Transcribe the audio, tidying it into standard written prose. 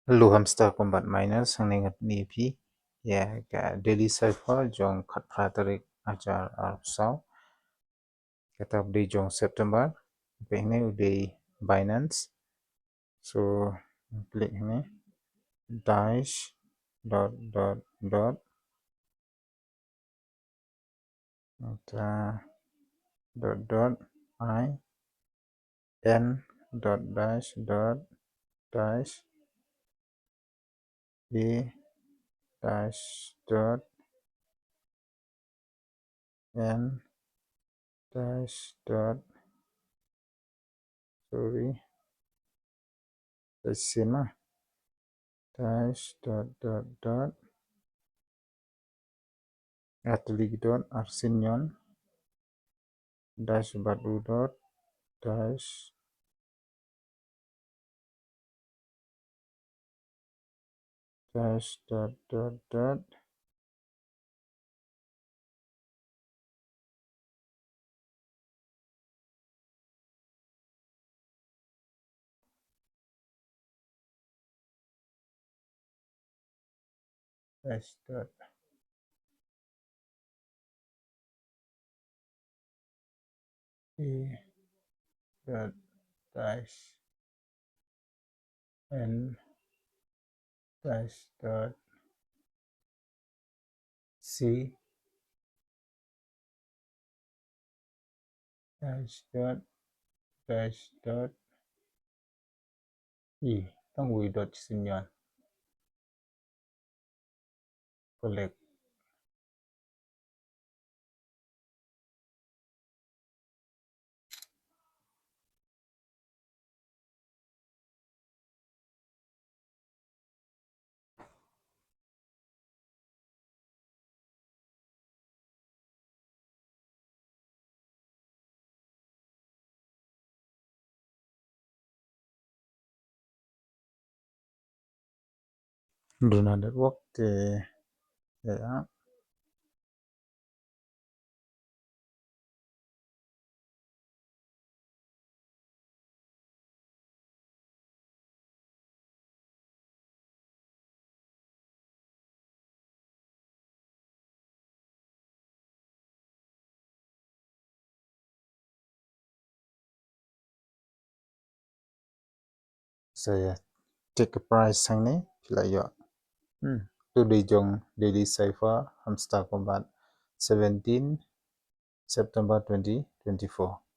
Hello hamster combat miners hangning at nipi ya ka daily cipher jong khatpha tarik ajar arsau katab di jong September pehne uday Binance so klik ini dash dot I n dash e dash n dash sima dash atlik arsinyon dash badu dash e dash n dash c dash e ต้อง v dot สัญญาณ collect Dona network ke ya saya take a price sang ni pila yo today jong daily cipher hamster combat 17 September 2024